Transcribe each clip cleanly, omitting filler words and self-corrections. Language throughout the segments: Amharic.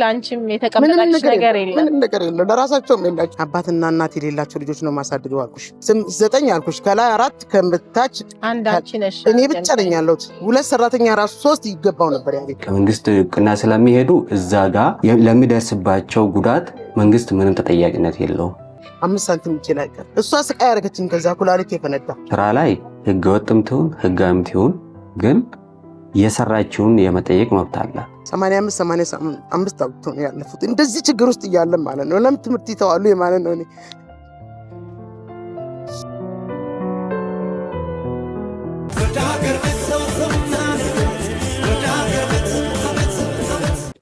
ላንቺም የተቀመጣች ነገር የለም ምንም ነገር የለም ለራሳቸውም የላቸው አባትና እናት የሌላቸው ልጆች ነው ማሳደደው አልኩሽ 9 አልኩሽ ከላይ 4 ከምታች አንድ አንቺ ነሽ እኔ ብቻ ነኝ ያለሁት 2 ሰራተኛ ራሱ 3 ይገባው ነበር ያለኝ ከመንግስት ቅና ስለሚሄዱ እዛ ጋር ለሚደርስባቸው ጉዳት መንግስት ምንም ተጠያቂነት የለውም 5 ሳንቲም ይችላል እሷ ስቃይ ያረጋችኝ ከዛ ኩላሊት የፈነዳ ስራ ላይ ህገወጥም ትሁን ህጋዊም ትሁን ግን የሰራችውን የመጠየቅ መብት አለ 85 አውጥቶ ነው ያለፉት እንደዚህ ችግር ውስጥ እያለ ማለት ነው ለምን ትምህርት ይተዋሉ የማለት ነው እኔ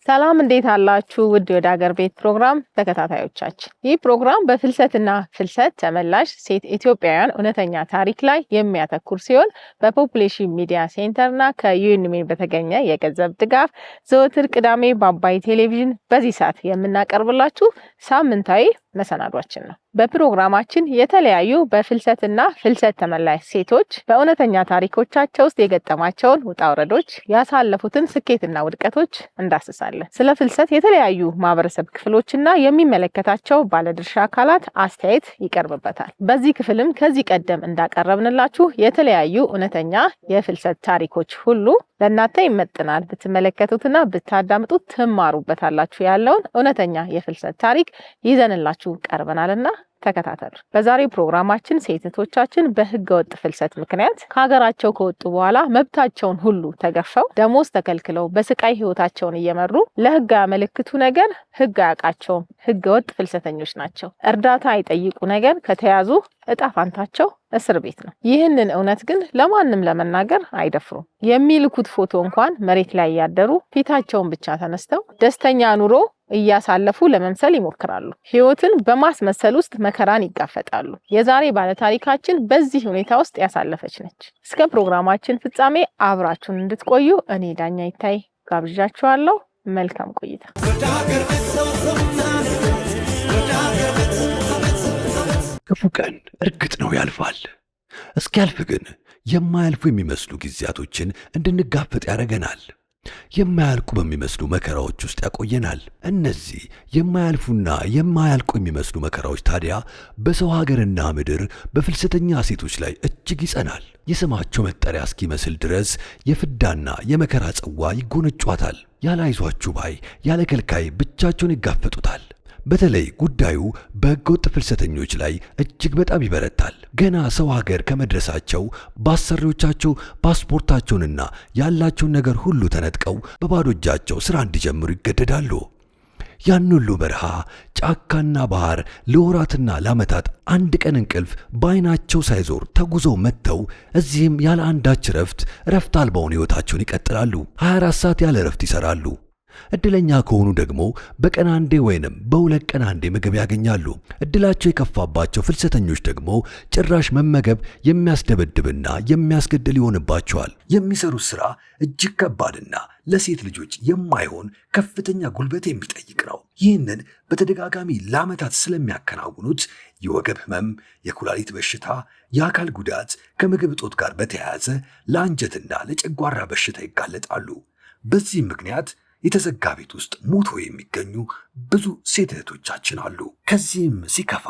ሰላም እንዴት አላችሁ ውድ ወደ ሀገር ቤት ፕሮግራም ተከታታዮቻችን ይህ ፕሮግራም በፍልሰትና ፍልሰት ተመላሽ ሴት ኢትዮጵያውያን እውነተኛ ታሪክ ላይ የሚያተኩር ሲሆን በፖፑሌሽን ሚዲያ ሴንተርና ከዩኤንኤም በተገኘ የገንዘብ ድጋፍ ዘወትር ቅዳሜ በአባይ ቴሌቪዥን በዚህ ሰዓት የምናቀርብላችሁ ሳምንታዊ መሰናዷችን ነው በፕሮግራማችን የተለያዩ በፍልሰትና ፍልሰት ተመላሽ ሴቶች በእውነተኛ ታሪኮቻቸው ውስጥ የገጠማቸውን ውጣ ውረዶች ያሳለፉትን ስኬትና ውድቀቶች እንዳስሳለን ስለ ፍልሰት የተለያዩ ማህበረሰብ ክፍሎችና የሚመለከታቸው ባለድርሻ አካላት አስተያየት ይቀርብበታል በዚህ ክፍልም ከዚህ ቀደም እንዳቀረብንላችሁ የተለያዩ እውነተኛ የፍልሰት ታሪኮች ሁሉ ለእናንተ ይመጥናል ብትመለከቱትና ብታዳምጡት ትማሩበታላችሁ ያለውን እውነተኛ የፍልሰት ታሪክ ይዘንላችሁ ቀርበናልና ተከታተሉ በዛሬው ፕሮግራማችን ሴቶቻችን በህገወጥ ፍልሰት ምክንያት ከሀገራቸው ከወጡ በኋላ መብታቸውን ሁሉ ተገፈው ደሞዝ ተከልክለው በስቃይ ህይወታቸውን እየመሩ ለህግ ያመለክቱ ነገር ህግ አያውቃቸውም ህገወጥ ፍልሰተኞች ናቸው እርዳታ አይጠይቁ ነገር ከተያዙ እጣፋንታቸው እስር ቤት ነው ይህንን እውነት ግን ለማንም ለመናገር አይደፍሩም የሚልኩት ፎቶ እንኳን መሬት ላይ ያደሩ ፊታቸውን ብቻ ተነስተው ደስተኛ ኑሮ እያሳለፉ ለመምሰል ይሞክራሉ ህይወትን በማስመሰል ውስጥ መከራን ይጋፈጣሉ የዛሬ ባለ ታሪካችን በዚህ ሁኔታ ውስጥ ያሳለፈች ነች እስከ ፕሮግራማችን ፍጻሜ አብራችሁን እንድትቆዩ እኔ ዳኛ ይታይ ጋብዣችኋለሁ መልካም ቆይታ ክፉ ቀን እርግጥ ነው ያልፋል እስኪያልፍ ግን የማያልፉ የሚመስሉ ጊዜያቶችን እንድንጋፈጥ ያደርገናል የማያልቁ በሚመስሉ መከራዎች ውስጥ ያቆየናል እነዚህ የማያልፉና የማያልቁ የሚመስሉ መከራዎች ታዲያ በሰው ሀገርና ምድር በፍልሰተኛ ሴቶች ላይ እጅግ ይጸናል የስማቸው መጠሪያ እስኪመስል ድረስ የፍዳና የመከራ ጽዋ ይጎነጯታል ያላይዟችሁ ባይ ያለ ከልካይ ብቻቸውን ይጋፈጡታል በተለይ ጉዳዩ በህገወጥ ፍልሰተኞች ላይ እጅግ በጣም ይበረታል ገና ሰው ሀገር ከመድረሳቸው ባሰሪዎቻቸው ፓስፖርታቸውንና ያላቸውን ነገር ሁሉ ተነጥቀው በባዶ እጃቸው ስራ እንዲጀምሩ ይገደዳሉ ያን ሁሉ በረሃ ጫካና ባህር ለወራትና ለዓመታት አንድ ቀን እንቅልፍ በአይናቸው ሳይዞር ተጉዘው መጥተው እዚህም ያለ አንዳች ረፍት አልባውን ህይወታቸውን ይቀጥላሉ 24 ሰዓት ያለ ረፍት ይሰራሉ እድለኛ ከሆኑ ደግሞ በቀን አንዴ ወይንም በሁለት ቀን አንዴ ምግብ ያገኛሉ እድላቸው የከፋባቸው ፍልሰተኞች ደግሞ ጭራሽ መመገብ የሚያስደበድብና የሚያስገድል ይሆንባቸዋል የሚሰሩት ስራ እጅግ ከባድና ለሴት ልጆች የማይሆን ከፍተኛ ጉልበት የሚጠይቅ ነው ይህንን በተደጋጋሚ ለዓመታት ስለሚያከናውኑት የወገብ ህመም የኩላሊት በሽታ የአካል ጉዳት ከምግብ እጦት ጋር በተያያዘ ለአንጀትና ለጨጓራ በሽታ ይጋለጣሉ በዚህ ምክንያት የተዘጋ ቤት ውስጥ ሞቶ የሚገኙ ብዙ ሴት እህቶቻችን አሉ ከዚህም ሲከፋ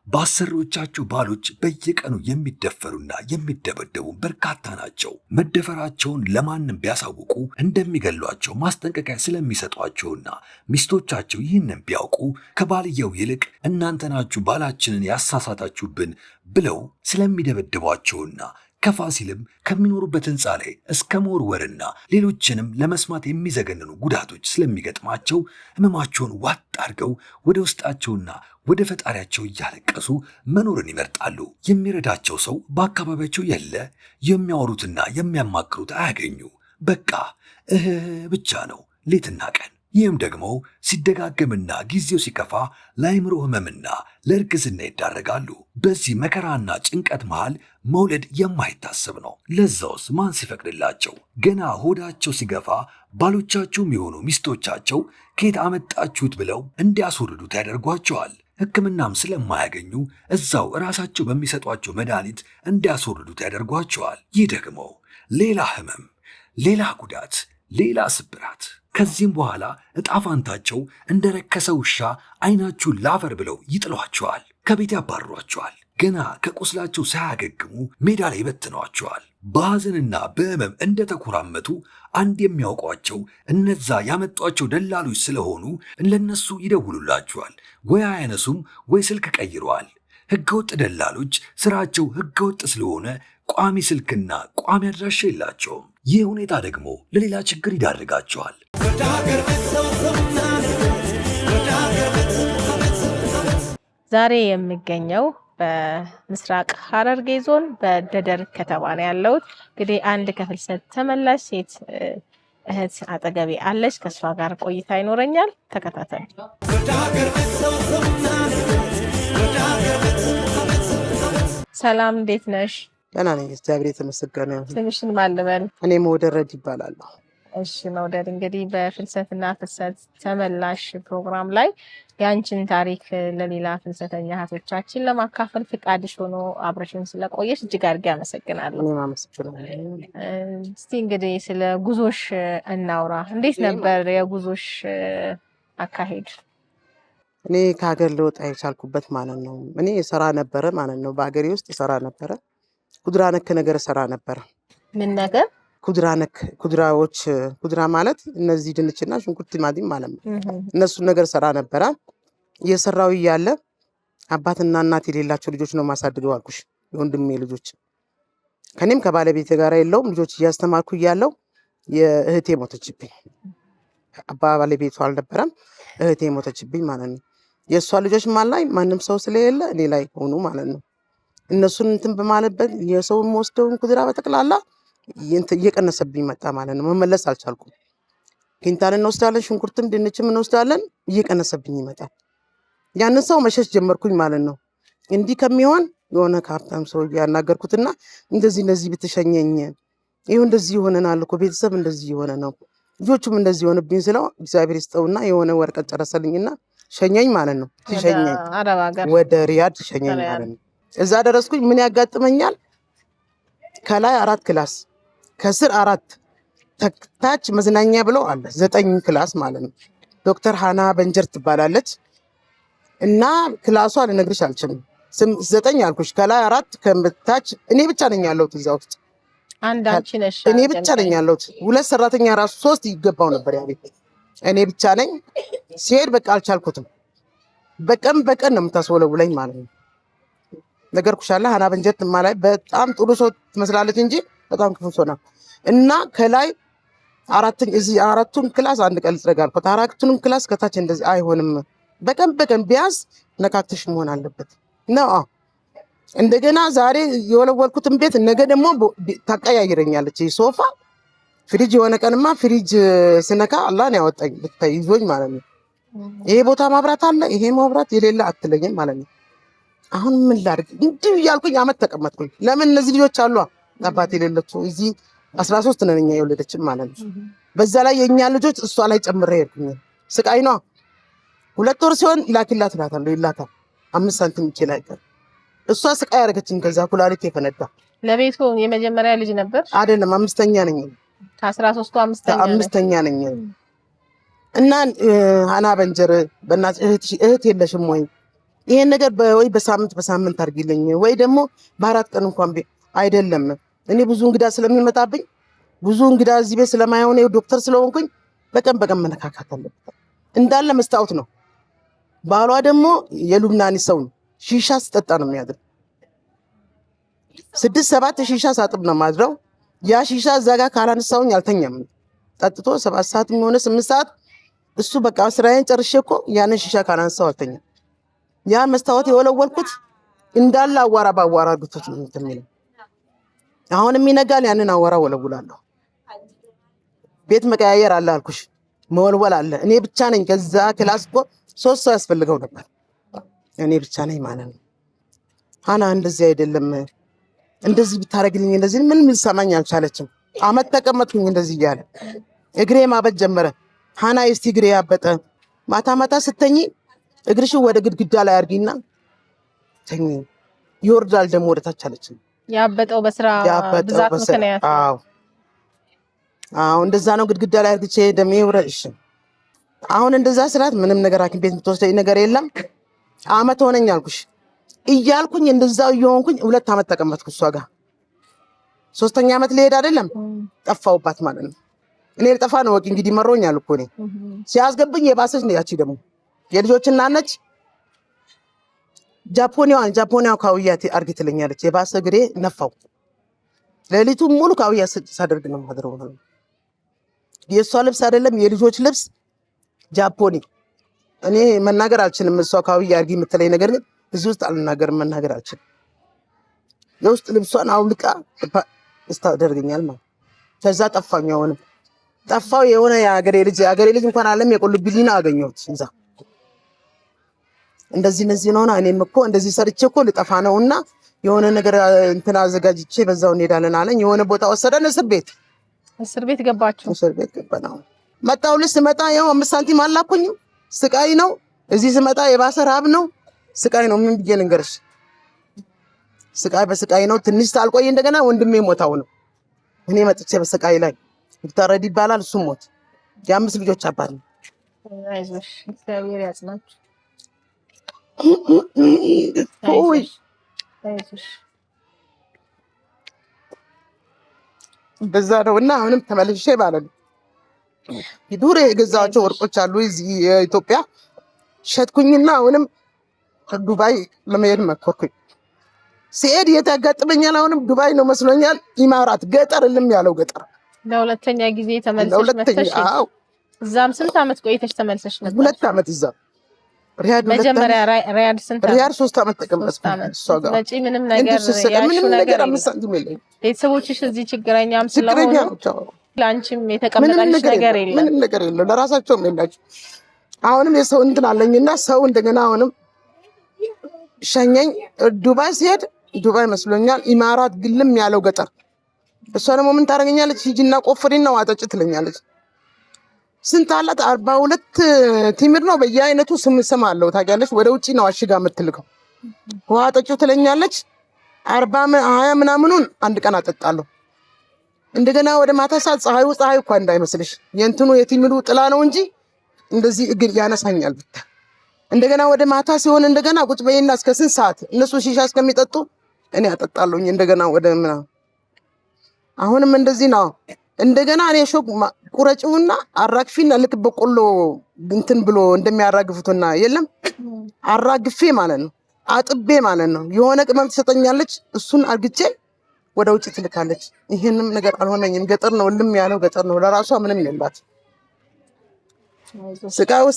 በአሰሪዎቻቸው ባሎች በየቀኑ የሚደፈሩና የሚደበደቡ በርካታ ናቸው መደፈራቸውን ለማንም ቢያሳውቁ እንደሚገሏቸው ማስጠንቀቂያ ስለሚሰጧቸውና ሚስቶቻቸው ይህንን ቢያውቁ ከባልየው ይልቅ እናንተ ናችሁ ባላችንን ያሳሳታችሁብን ብለው ስለሚደበድቧቸውና ከፋሲልም ከሚኖሩበት ህንፃ ላይ እስከ መወርወርና ሌሎችንም ለመስማት የሚዘገንኑ ጉዳቶች ስለሚገጥማቸው ህመማቸውን ዋጥ አድርገው ወደ ውስጣቸውና ወደ ፈጣሪያቸው እያለቀሱ መኖርን ይመርጣሉ የሚረዳቸው ሰው በአካባቢያቸው የለ የሚያወሩትና የሚያማክሩት አያገኙ በቃ ብቻ ነው ሌትና ቀን ይህም ደግሞ ሲደጋገምና ጊዜው ሲከፋ ለአይምሮ ህመምና ለእርግዝና ይዳረጋሉ በዚህ መከራና ጭንቀት መሃል መውለድ የማይታሰብ ነው ለዛውስ ማን ሲፈቅድላቸው ገና ሆዳቸው ሲገፋ ባሎቻቸውም የሆኑ ሚስቶቻቸው ከየት አመጣችሁት ብለው እንዲያስወርዱት ያደርጓቸዋል ህክምናም ስለማያገኙ እዛው ራሳቸው በሚሰጧቸው መድኃኒት እንዲያስወርዱት ያደርጓቸዋል ይህ ደግሞ ሌላ ህመም ሌላ ጉዳት ሌላ ስብራት ከዚህም በኋላ እጣፋንታቸው እንደረከሰ ውሻ አይናችሁን ላፈር ብለው ይጥሏቸዋል። ከቤት ያባርሯቸዋል። ገና ከቁስላቸው ሳያገግሙ ሜዳ ላይ ይበትኗቸዋል። በሐዘንና በህመም እንደተኮራመቱ አንድ የሚያውቋቸው እነዛ ያመጧቸው ደላሎች ስለሆኑ ለነሱ ይደውሉላቸዋል። ወይ አያነሱም ወይ ስልክ ቀይረዋል። ህገወጥ ደላሎች ስራቸው ህገወጥ ስለሆነ ቋሚ ስልክና ቋሚ አድራሻ የላቸውም። ይህ ሁኔታ ደግሞ ለሌላ ችግር ይዳርጋቸዋል። ዛሬ የሚገኘው በምስራቅ ሐረርጌ ዞን በደደር ከተማ ነው ያለሁት። እንግዲህ አንድ ከፍልሰት ተመላሽ ሴት እህት አጠገቤ አለች። ከእሷ ጋር ቆይታ ይኖረኛል። ተከታተሉ። ሰላም፣ እንዴት ነሽ? ደህና ነኝ፣ እግዚአብሔር የተመሰገነ ይሁን። ስምሽን ማን ልበል? እኔ መውደረድ ይባላለሁ። እሺ መውደድ፣ እንግዲህ በፍልሰትና ፍልሰት ተመላሽ ፕሮግራም ላይ ያንቺን ታሪክ ለሌላ ፍልሰተኛ እህቶቻችን ለማካፈል ፍቃድሽ ሆኖ አብረሽን ስለቆየሽ እጅግ አድርጌ አመሰግናለሁ። እኔም አመሰግናለሁ። እስቲ እንግዲህ ስለ ጉዞሽ እናውራ። እንዴት ነበር የጉዞሽ አካሄድ? እኔ ከሀገር ልወጣ የቻልኩበት ማለት ነው፣ እኔ ሰራ ነበረ ማለት ነው። በሀገሬ ውስጥ ሰራ ነበረ። ኩድራ ነክ ነገር ሰራ ነበረ። ምን ነገር? ኩድራ ነክ ኩድራዎች፣ ኩድራ ማለት እነዚህ ድንችና ሽንኩርት፣ ቲማቲም ማለት ነው። እነሱን ነገር ሰራ ነበረ። እየሰራው እያለ አባትና እናት የሌላቸው ልጆች ነው ማሳድገው አልኩሽ፣ የወንድሜ ልጆች። ከኔም ከባለቤቴ ጋር የለውም። ልጆች እያስተማርኩ እያለው የእህቴ ሞተችብኝ። አባ ባለቤቱ አልነበረም፣ እህቴ ሞተችብኝ ማለት ነው። የእሷ ልጆች ላይ ማንም ሰው ስለሌለ እኔ ላይ ሆኑ ማለት ነው። እነሱን እንትን በማለበት የሰውን ወስደውን ኩድራ በጠቅላላ እየቀነሰብኝ መጣ ማለት ነው። መመለስ አልቻልኩም። ኪንታል እንወስዳለን፣ ሽንኩርትም ድንችም እንወስዳለን፣ እየቀነሰብኝ ይመጣል። ያንን ሰው መሸሽ ጀመርኩኝ ማለት ነው። እንዲህ ከሚሆን የሆነ ከሀብታም ሰው ያናገርኩትና እንደዚህ ብትሸኘኝ ይሁ እንደዚህ ይሆነናል እኮ ቤተሰብ እንደዚህ የሆነ ነው፣ ልጆቹም እንደዚህ የሆነብኝ ስለው እግዚአብሔር ይስጠውና የሆነ ወረቀት ጨረሰልኝና ሸኘኝ ማለት ነው። ሲሸኘኝ ወደ ሪያድ ሸኘኝ ማለት ነው። እዛ ደረስኩኝ። ምን ያጋጥመኛል? ከላይ 4 ክላስ ከስር 4 ታች መዝናኛ ብለው አለ 9 ክላስ ማለት ነው። ዶክተር ሃና በንጀር ትባላለች እና ክላሷ ልነግርሽ አልችልም። 9 አልኩሽ። ከላይ 4 ከታች እኔ ብቻ ነኝ ያለሁት እዛ ውስጥ። አንድ አንቺ ነሽ? እኔ ብቻ ነኝ ያለሁት። 2 ሰራተኛ ራሱ 3 ይገባው ነበር ያ ቤት። እኔ ብቻ ነኝ። ሲሄድ በቃ አልቻልኩትም። በቀን ነው የምታስወለውለኝ ማለት ነው። ነገርኩሻለሁ። ሃና በንጀር ማለት በጣም ጥሩ ሰው ትመስላለች እንጂ በጣም ክፉ ሰው ናት። እና ከላይ 4ቱን ክላስ አንድ ቀን ልትረጋልኩት 4ቱንም ክላስ ከታች እንደዚህ አይሆንም። በቀን ቢያንስ ነካክተሽ መሆን አለበት ነው። እንደገና ዛሬ የወለወልኩትን ቤት ነገ ደግሞ ታቀያይረኛለች። ሶፋ ፍሪጅ፣ የሆነ ቀንማ ፍሪጅ ስነካ አላህ ነው ያወጣኝ ይዞኝ ማለት ነው። ይሄ ቦታ ማብራት አለ፣ ይሄ ማብራት የሌለ አትለኝም ማለት ነው። አሁን ምን ላድርግ? እንዲህ እያልኩኝ አመት ተቀመጥኩኝ። ለምን እነዚህ ልጆች አሉ አባት የሌለችው እዚህ 13 ነን እኛ የወለደችን ማለት ነው። በዛ ላይ የኛ ልጆች እሷ ላይ ጨምሬ ሄድኩኝ። ስቃይ ነው። 2 ወር ሲሆን ላኪላት እላታለሁ፣ ይላታል 5 ሳንቲም ይችላል። እሷ ስቃይ ያደረገችኝ። ከዛ ኩላሊት የፈነዳ። ለቤቱ የመጀመሪያ ልጅ ነበር አይደለም? 5ኛ ነኝ። ከ13ቱ 5ኛ ነኝ። እና ሃና በንጀር በእናትሽ እህት የለሽም ወይ? ይሄን ነገር ወይ በሳምንት አድርጊልኝ ወይ ደግሞ በ4 ቀን እንኳን አይደለም። እኔ ብዙ እንግዳ ስለሚመጣብኝ ብዙ እንግዳ እዚህ ቤት ስለማይሆን ዶክተር ስለሆንኩኝ በቀን መነካካት አለበት። እንዳለ መስታወት ነው። ባሏ ደግሞ የሉብናኒ ሰው ነው። ሺሻ ስጠጣ ነው የሚያድር። 6-7 ሺሻ ሳጥብ ነው ማድረው። ያ ሺሻ እዛ ጋር ካላነሳውኝ አልተኛም። ጠጥቶ 7 ሰዓት የሚሆነ 8 ሰዓት እሱ በቃ ስራዬን ጨርሼ እኮ ያንን ሺሻ ካላነሳው አልተኛም። ያ መስታወት የወለወልኩት እንዳለ አዋራ ባዋራ አድርጎት ነው የሚለው። አሁንም ይነጋል፣ ያንን አዋራ ወለውላለሁ። ቤት መቀያየር አለ አልኩሽ፣ መወልወል አለ። እኔ ብቻ ነኝ። ከዛ ክላስ እኮ 3 ሰው ያስፈልገው ነበር። እኔ ብቻ ነኝ ማለት ነው። ሃና እንደዚህ አይደለም፣ እንደዚህ ብታረግልኝ እንደዚህ ምን ሰማኝ አልቻለችም። አመት ተቀመጥኩኝ እንደዚህ እያለ እግሬ ማበጥ ጀመረ። ሃና እስቲ እግሬ ያበጠ ማታ ስተኝ እግርሽን ወደ ግድግዳ ላይ አድርጊና ተኝ፣ ይወርዳል ደግሞ ወደ ታች አለችኝ። ያበጠው በስራ ብዛት ምክንያት። አዎ አዎ እንደዛ ነው። ግድግዳ ላይ አርግቼ ደሜ ይውረሽ። አሁን እንደዛ ስላት ምንም ነገር ሐኪም ቤት የምትወስደኝ ነገር የለም። አመት ሆነኝ አልኩሽ እያልኩኝ እንደዛው እየሆንኩኝ 2 አመት ተቀመጥኩ እሷ ጋር። 3ኛ አመት ልሄድ አይደለም ጠፋውባት ማለት ነው። እኔ ልጠፋ ነው ወቂ እንግዲህ መሮኛል እኮ እኔ ሲያስገብኝ የባሰች ነው ያቺ ደግሞ የልጆች እናት ነች። ጃፖኒያው ካውያት አርግ ትለኛለች። የባሰ ግሬ ነፋው። ሌሊቱን ሙሉ ካውያ ሳደርግ ነው ማድረው ነው። የሷ ልብስ አይደለም የልጆች ልብስ ጃፖኒ። እኔ መናገር አልችልም። እሷ ካውያ አርጊ የምትለኝ ነገር ግን እዚህ ውስጥ አልናገርም፣ መናገር አልችልም። የውስጥ ልብሷን አውልቃ እስታደርገኛል ማለት ከዛ ጠፋኝ። አሁንም ጠፋው። የሆነ የአገሬ ልጅ እንኳን አለም የቆልብልኝ አገኘሁት እዛ። እንደዚህ ነውና እኔም እኮ እንደዚህ ሰርቼ እኮ ልጠፋ ነውና የሆነ ነገር እንትን አዘጋጅቼ በዛው እንሄዳለን አለኝ። የሆነ ቦታ ወሰደን። እስር ቤት ገባችሁ? እስር ቤት ገባን። መጣሁ። ስመጣ ያው 5 ሳንቲም አላኩኝም። ስቃይ ነው። እዚህ ስመጣ የባሰ ረሃብ ነው፣ ስቃይ ነው። ምን ብዬ ልንገርሽ? ስቃይ በስቃይ ነው። ትንሽ ሳልቆይ እንደገና ወንድሜ ሞታው ነው። እኔ መጥቼ በስቃይ ላይ ይታረድ ይባላል። እሱ ሞት። የ5 ልጆች አባት ነው። አይዞሽ፣ እግዚአብሔር ያጽናችሁ። አይዞሽ። በዛ ነው እና አሁንም ተመልሼ ማለት ነው ዱሬ የገዛቸው ወርቆች አሉ እዚህ የኢትዮጵያ ሸጥኩኝና አሁንም ዱባይ ለመሄድ መኮርኩኝ። ሲሄድ የት ያጋጥመኛል? አሁንም ዱባይ ነው መስሎኛል። ኢማራት ገጠር ልም ያለው ገጠር ለሁለተኛ ጊዜ ተመልሰሽ መጥተሽ? አዎ። እዛም ስንት አመት ቆይተሽ ተመልሰሽ ነበር? 2 አመት እዛ ሪያድ። መጀመሪያ ሪያድ ስንት አመት? ሪያድ 3 አመት ተቀመጥኩ። እሷ ጋር መጪ ምንም ነገር 5 ሳንቲም የለኝም። ቤተሰቦችሽ እዚህ ችግረኛም ስለሆኑ ላንቺም የተቀመጠልሽ ነገር የለም። ምንም ነገር የለም። ለራሳቸውም የላቸው። አሁንም የሰው እንትን አለኝና ሰው እንደገና አሁንም ሸኘኝ። ዱባይ ሲሄድ ዱባይ መስሎኛል። ኢማራት ግልም ያለው ገጠር። እሷ ደግሞ ምን ታደርገኛለች? ሂጂና ቆፍሪና ዋጠጭ ትለኛለች። ስንት አላት? 42 ቲምር ነው በየአይነቱ ስም አለው ታውቂያለሽ። ወደ ውጪ ነው አሽጋ የምትልከው። ዋጠጭ ትለኛለች። 20 ምናምኑን አንድ ቀን አጠጣለሁ። እንደገና ወደ ማታ ሰዓት ፀሐዩ እኮ እንዳይመስልሽ የእንትኑ የቲምሩ ጥላ ነው እንጂ እንደዚህ እግር ያነሳኛል ብታ። እንደገና ወደ ማታ ሲሆን እንደገና ቁጭ በይና እስከ 6 ሰዓት እነሱ ሺሻ እስከሚጠጡ እኔ አጠጣለሁኝ። እንደገና ወደ ምና አሁንም እንደዚህ ነው። እንደገና እኔ ሾክ ቁረጭውና አራግፊና ልክ በቆሎ እንትን ብሎ እንደሚያራግፉትና የለም አራግፌ ማለት ነው አጥቤ ማለት ነው። የሆነ ቅመም ትሰጠኛለች። እሱን አርግቼ ወደ ውጭ ትልካለች። ይሄንም ነገር አልሆነኝም። ገጠር ነው ልም ያለው ገጠር ነው። ለራሷ ምንም የላት።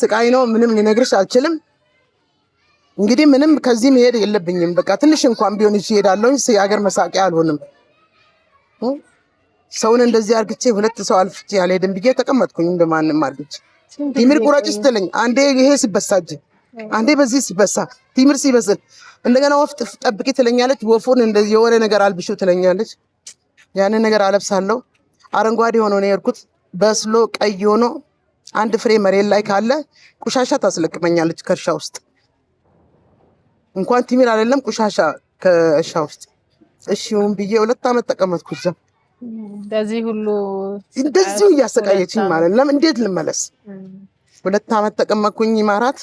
ስቃይ ነው። ምንም ሊነግርሽ አልችልም። እንግዲህ ምንም ከዚህ መሄድ የለብኝም። በቃ ትንሽ እንኳን ቢሆን ይሄዳለሁ። የሀገር መሳቂያ አልሆንም። ሰውን እንደዚህ አርግቼ 2 ሰው አልፍቼ አልሄድም ብዬ ተቀመጥኩኝ። እንደማንም አርግቼ ቲምር ቁረጭ ስትለኝ አንዴ ይሄ ሲበሳጅ አንዴ በዚህ ሲበሳ ቲምር ሲበስል እንደገና ወፍጥ ጠብቂ ትለኛለች። ወፉን እንደዚህ የሆነ ነገር አልብሹ ትለኛለች። ያንን ነገር አለብሳለሁ። አረንጓዴ ሆኖ ነው የሄድኩት። በስሎ ቀይ ሆኖ አንድ ፍሬ መሬት ላይ ካለ ቁሻሻ ታስለቅመኛለች ከእርሻ ውስጥ። እንኳን ቲምር አይደለም ቁሻሻ ከእርሻ ውስጥ። እሺውን ብዬ 2 አመት ተቀመጥኩ እዛ። እንደዚሁ እያሰቃየችኝ ማለት ለምን እንዴት ልመለስ? 2 አመት ተቀመጥኩኝ ኢማራት።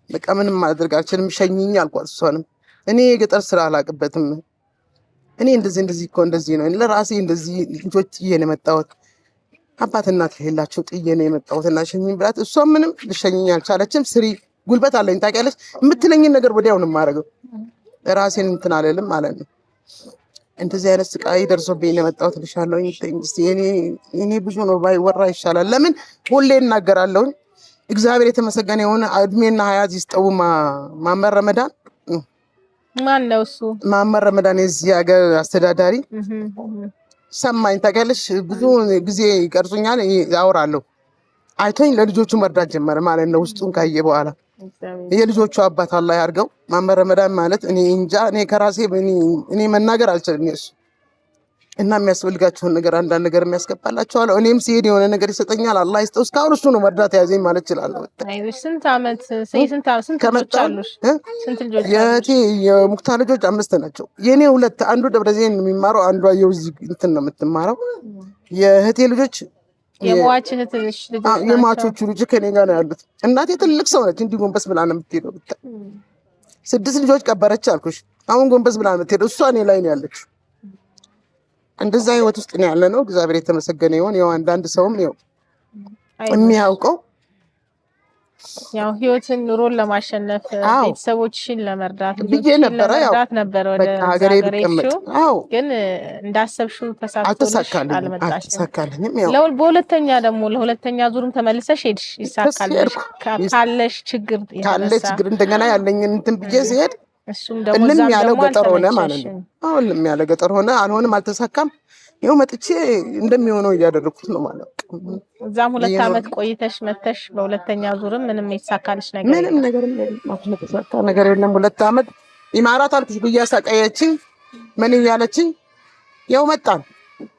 በቃ ምንም ማድረግ አልችልም። ሸኝኝ አልኳት እሷንም። እኔ የገጠር ስራ አላቅበትም። እኔ እንደዚህ እኮ እንደዚህ ነው ለራሴ እንደዚህ ልጆች ጥዬ ነው የመጣሁት። አባት እናት የሌላቸው ጥዬ ነው የመጣሁት እና ሸኝኝ ብላት እሷ ምንም ልሸኝኝ አልቻለችም። ስሪ ጉልበት አለኝ ታውቂያለሽ። የምትለኝን ነገር ወዲያው ነው የማደርገው። ራሴን እንትን አልልም ማለት ነው። እንደዚህ አይነት ስቃይ ደርሶብኝ ነው የመጣሁት ልሻለሁ። እኔ ብዙ ነው ባይወራ ይሻላል። ለምን ሁሌ እናገራለሁ። እግዚአብሔር የተመሰገነ የሆነ እድሜና ሀያት ይስጠው። ማመር ረመዳን ማን ነው እሱ? ማመር ረመዳን የዚህ ሀገር አስተዳዳሪ ሰማኝ ታውቂያለሽ። ብዙ ጊዜ ይቀርጹኛል፣ ያወራለሁ። አይቶኝ ለልጆቹ መርዳት ጀመረ ማለት ነው። ውስጡን ካየ በኋላ የልጆቹ አባት አላህ ያርገው። ማመር ረመዳን ማለት እኔ እንጃ፣ እኔ ከራሴ እኔ መናገር አልችልም። እሱ እና የሚያስፈልጋቸውን ነገር አንዳንድ ነገር የሚያስገባላቸዋል። እኔም ሲሄድ የሆነ ነገር ይሰጠኛል። አላህ ይስጠው። እስካሁን እሱ ነው መርዳት ያዘኝ ማለት ይችላል። ስንት አመት ልጆች አሉሽ? የእህቴ የሙክታ ልጆች 5 ናቸው። የኔ 2፣ አንዱ ደብረዘይት ነው የሚማረው፣ አንዷ የውዚ እንትን ነው የምትማረው። የእህቴ ልጆች የሟች እህትሽ ልጆች የሟቾቹ ልጅ ከኔ ጋር ነው ያሉት። እናቴ ትልቅ ሰው ነች፣ እንዲህ ጎንበስ ብላ ነው የምትሄደው። 6 ልጆች ቀበረች አልኩሽ። አሁን ጎንበስ ብላ ነው የምትሄደው። እሷ እኔ ላይ ነው ያለችው። እንደዛ ህይወት ውስጥ ነው ያለ ነው። እግዚአብሔር የተመሰገነ ይሁን። ያው አንዳንድ ሰውም ያው የሚያውቀው ያው ህይወትን ኑሮን ለማሸነፍ ቤተሰቦችሽን ለመርዳት ብዬ ነበረ። ያው ወደ ሀገሬ ብቀመጥ ግን እንዳሰብሽው አልተሳካልኝም። ያው በሁለተኛ ደግሞ ለሁለተኛ ዙርም ተመልሰሽ ሄድሽ። ይሳካልሽ ካለሽ ችግር እንደገና ያለኝን እንትን ብዬ ሲሄድ እሱም ደግሞ እልም ያለው ገጠር ሆነ ማለት ነው። አሁን እልም ያለ ገጠር ሆነ። አልሆንም፣ አልተሳካም። ይኸው መጥቼ እንደሚሆነው እያደረኩት ነው ማለት ነው። እዛም 2 ዓመት ቆይተሽ መተሽ በሁለተኛ ዙርም ምንም የተሳካልሽ ነገር ምንም ነገር የለም። 2 ዓመት ኢማራት አልኩሽ ብዬ አሳቀየችኝ። ምን እያለችኝ ያው መጣን።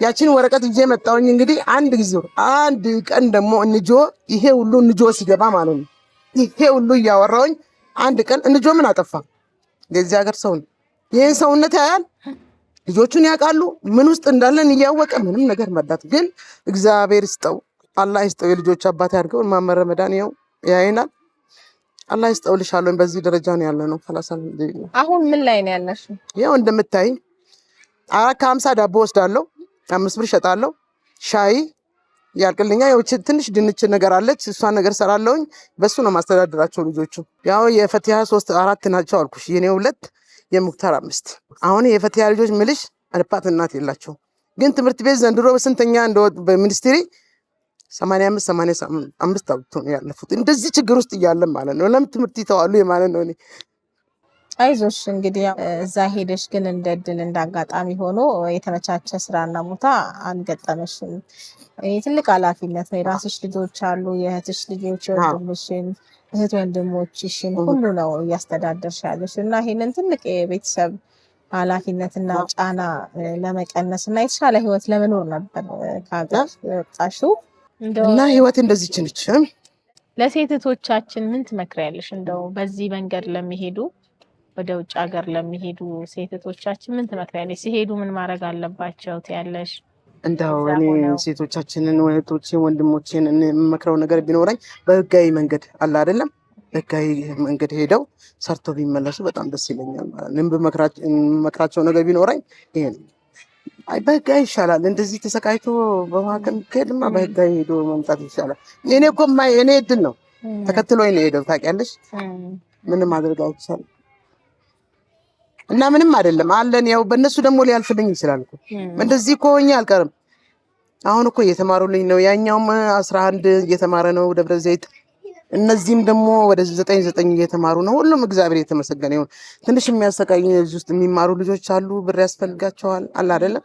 ያችን ወረቀት ይዤ መጣሁኝ። እንግዲህ አንድ ቀን ደግሞ እንጆ ይሄ ሁሉ እንጆ ሲገባ ማለት ነው። ይሄ ሁሉ እያወራሁኝ አንድ ቀን እንጆ ምን አጠፋ? የዚህ ሀገር ሰው ነው። ይሄን ሰውነት ያያል። ልጆቹን ያውቃሉ። ምን ውስጥ እንዳለን እያወቀ ምንም ነገር መዳት ግን እግዚአብሔር ይስጠው፣ አላህ ይስጠው። የልጆች አባት ያድርገው። ማመረ መዳን ይኸው ያይናል። አላህ ይስጠው ልሻለሁ። በዚህ ደረጃ ነው ያለ ነው። አሁን ምን ላይ ነው ያለሽ? ይኸው እንደምታይ 450 ዳቦ ወስዳለሁ፣ 5 ብር ሸጣለሁ። ሻይ ያልቅልኛ። ያው ትንሽ ድንች ነገር አለች፣ እሷን ነገር ሰራለሁኝ። በሱ ነው ማስተዳደራቸው ልጆቹ። ያው የፈቲሃ 3 4 ናቸው አልኩሽ። የኔ 2 የሙክታር 5። አሁን የፈቲሃ ልጆች ምልሽ አልፓት እናት የላቸው። ግን ትምህርት ቤት ዘንድሮ በስንተኛ እንደወጥ በሚኒስትሪ 85 85 አውጥቶ ነው ያለፉት። እንደዚህ ችግር ውስጥ እያለ ማለት ነው። ለምን ትምህርት ይተዋሉ የማለት ነው። እኔ አይዞሽ እንግዲህ እዛ ሄደሽ ግን እንደ እድል እንዳጋጣሚ ሆኖ የተመቻቸ ስራና ቦታ አልገጠመሽም። ትልቅ ኃላፊነት ነው። የራስሽ ልጆች አሉ፣ የእህትሽ ልጆች፣ ወንድምሽን እህት ወንድሞችሽን ሁሉ ነው እያስተዳደርሽ ያለሽ እና ይሄንን ትልቅ የቤተሰብ ኃላፊነትና ጫና ለመቀነስ እና የተሻለ ህይወት ለመኖር ነበር ከሀገር የወጣሽው። እና ህይወት እንደዚህ ነች። ለሴት እህቶቻችን ምን ትመክሪያለሽ? እንደው በዚህ መንገድ ለሚሄዱ ወደ ውጭ ሀገር ለሚሄዱ ሴት እህቶቻችን ምን ትመክሪያለሽ? ሲሄዱ ምን ማድረግ አለባቸው ትያለሽ? እንደው እኔ ሴቶቻችንን እህቶቼን ወንድሞቼን የምመክረው ነገር ቢኖረኝ በህጋዊ መንገድ አለ አይደለም፣ በህጋዊ መንገድ ሄደው ሰርተው ቢመለሱ በጣም ደስ ይለኛል ማለት ነው። የምመክራቸው ነገር ቢኖረኝ ይሄ ነው። አይ በህጋዊ ይሻላል። እንደዚህ ተሰቃይቶ በማከም ከሄድማ በህጋዊ ሄዶ መምጣት ይሻላል። እኔ እኮ እኔ እድል ነው ተከትሎኝ ነው ሄደው ታውቂያለሽ። ምንም ማድረግ አይቻልም እና ምንም አይደለም አለን። ያው በእነሱ ደግሞ ሊያልፍልኝ ይችላል እኮ እንደዚህ እኮ ሆኜ አልቀርም። አሁን እኮ እየተማሩልኝ ነው። ያኛውም 11 እየተማረ ነው ደብረ ዘይት። እነዚህም ደግሞ ወደ 9 እየተማሩ ነው። ሁሉም እግዚአብሔር የተመሰገነ ይሁን። ትንሽ የሚያሰቃዩ እዚህ ውስጥ የሚማሩ ልጆች አሉ። ብር ያስፈልጋቸዋል አለ አይደለም።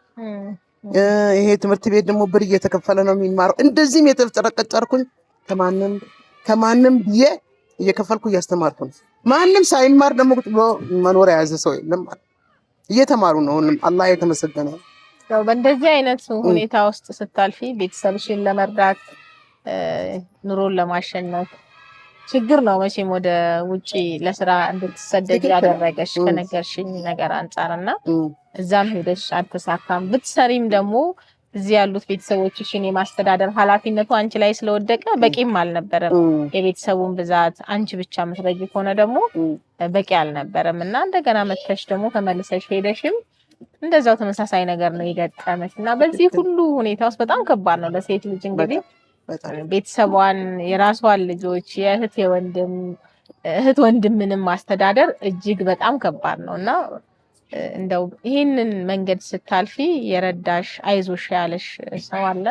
ይሄ ትምህርት ቤት ደግሞ ብር እየተከፈለ ነው የሚማረው። እንደዚህም የተጨረቀጨርኩኝ ከማንም ብዬ እየከፈልኩ እያስተማርኩ ነው። ማንም ሳይማር ደግሞ መኖር የያዘ ሰው የለም። እየተማሩ ነው። አላህ የተመሰገነ ነው። ያው በእንደዚህ አይነት ሁኔታ ውስጥ ስታልፊ ቤተሰብሽን ለመርዳት ኑሮን ለማሸነፍ ችግር ነው መቼም ወደ ውጪ ለስራ እንድትሰደድ ያደረገሽ ከነገርሽኝ ነገር አንጻርና እዛም ሄደሽ አልተሳካም። ብትሰሪም ደግሞ እዚህ ያሉት ቤተሰቦችሽን የማስተዳደር ኃላፊነቱ አንቺ ላይ ስለወደቀ በቂም አልነበረም። የቤተሰቡን ብዛት አንቺ ብቻ የምትረጂ ከሆነ ደግሞ በቂ አልነበረም እና እንደገና መተሽ ደግሞ ተመልሰሽ ሄደሽም እንደዛው ተመሳሳይ ነገር ነው የገጠመሽ እና በዚህ ሁሉ ሁኔታ ውስጥ በጣም ከባድ ነው ለሴት ልጅ እንግዲህ ቤተሰቧን፣ የራሷን ልጆች፣ እህት ወንድምንም ማስተዳደር እጅግ በጣም ከባድ ነው እና እንደው ይህንን መንገድ ስታልፊ የረዳሽ አይዞሽ ያለሽ ሰው አለ?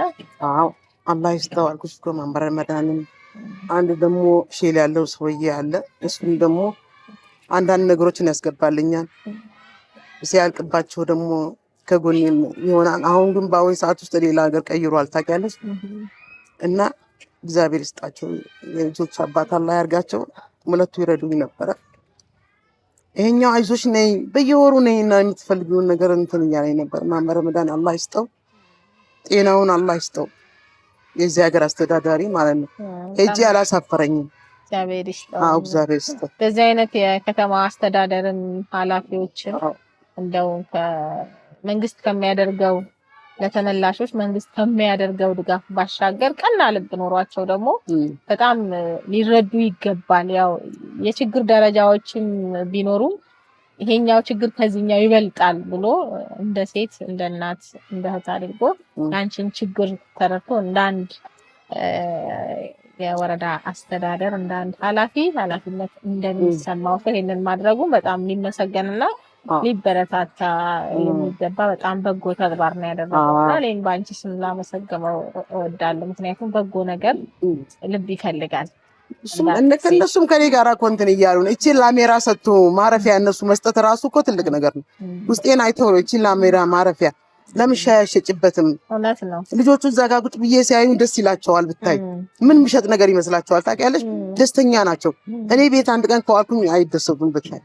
አዎ አላህ ይስጠው አልኩሽ እኮ ማንበረ መድኃኒዓለም። አንድ ደግሞ ሼል ያለው ሰውዬ አለ። እሱም ደግሞ አንዳንድ ነገሮችን ያስገባልኛል። ሲያልቅባቸው ደግሞ ከጎኔ ይሆናል። አሁን ግን በአሁን ሰዓት ውስጥ ሌላ ሀገር ቀይሯል ታውቂያለሽ። እና እግዚአብሔር ይስጣቸው የልጆች አባት አላህ ያርጋቸው። ሁለቱ ይረዱኝ ነበረ። ይሄኛው አይዞሽ ነይ በየወሩ ነይና የምትፈልጊውን ነገር እንትን እያለኝ ነበር። ማንበረ መድኃኒዓለም አላህ ይስጠው፣ ጤናውን አላህ ይስጠው። የዚህ ሀገር አስተዳዳሪ ማለት ነው። ሄጄ አላሳፈረኝም። እግዚአብሔር ይስጠው። አዎ እግዚአብሔር ይስጠው። በዚህ አይነት የከተማ አስተዳደርም ኃላፊዎችን እንደው ከመንግስት ከሚያደርገው ለተመላሾች መንግስት ከሚያደርገው ድጋፍ ባሻገር ቀና ልብ ኖሯቸው ደግሞ በጣም ሊረዱ ይገባል። ያው የችግር ደረጃዎችም ቢኖሩም ይሄኛው ችግር ከዚህኛው ይበልጣል ብሎ እንደ ሴት እንደ እናት እንደ እህት አድርጎ ያንቺን ችግር ተረድቶ እንደ አንድ የወረዳ አስተዳደር እንደ አንድ ኃላፊነት እንደሚሰማው ይሄንን ማድረጉ በጣም ሊመሰገንና ሊበረታታ የሚገባ በጣም በጎ ተግባር ነው ያደረገውና እኔም ባንቺ ስም ላመሰግነው እወዳለሁ። ምክንያቱም በጎ ነገር ልብ ይፈልጋል። እነሱም ከኔ ጋር ኮንትን እያሉ ነው። እቺ ላሜራ ሰጥቶ ማረፊያ እነሱ መስጠት ራሱ እኮ ትልቅ ነገር ነው። ውስጤን አይተው ነው እቺ ላሜራ ማረፊያ ለምን ሻይ አይሸጭበትም? እውነት ነው። ልጆቹ እዛ ጋር ቁጭ ብዬ ሲያዩ ደስ ይላቸዋል። ብታይ ምን ምሸጥ ነገር ይመስላቸዋል? ታውቂያለሽ፣ ደስተኛ ናቸው። እኔ ቤት አንድ ቀን ከዋልኩኝ አይደሰቱም። ብታይ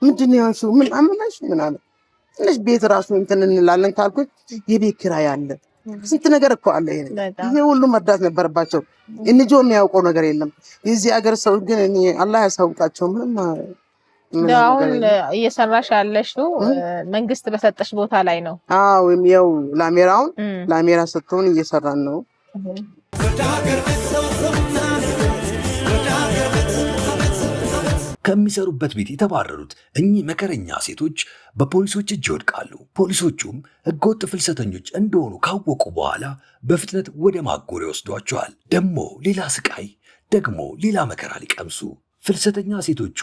ምንድን ነው ያልሽው? ምን አመናሽ? ምን አለ ትንሽ ቤት ራሱ እንትን እንላለን ካልኩኝ የቤት ኪራይ አለ፣ ስንት ነገር እኮ አለ። ይሄ ሁሉ መርዳት ነበረባቸው። እንጆ የሚያውቀው ነገር የለም። የዚህ ሀገር ሰው ግን እኔ አላህ ያሳውቃቸው። ምንም አሁን እየሰራሽ ያለሽው መንግስት በሰጠሽ ቦታ ላይ ነው? አዎ፣ ያው ላሜራ ሰጥቶን እየሰራን ነው። ከሚሰሩበት ቤት የተባረሩት እኚህ መከረኛ ሴቶች በፖሊሶች እጅ ይወድቃሉ። ፖሊሶቹም ህገወጥ ፍልሰተኞች እንደሆኑ ካወቁ በኋላ በፍጥነት ወደ ማጎሪያ ወስዷቸዋል። ደግሞ ሌላ ስቃይ፣ ደግሞ ሌላ መከራ ሊቀምሱ። ፍልሰተኛ ሴቶቹ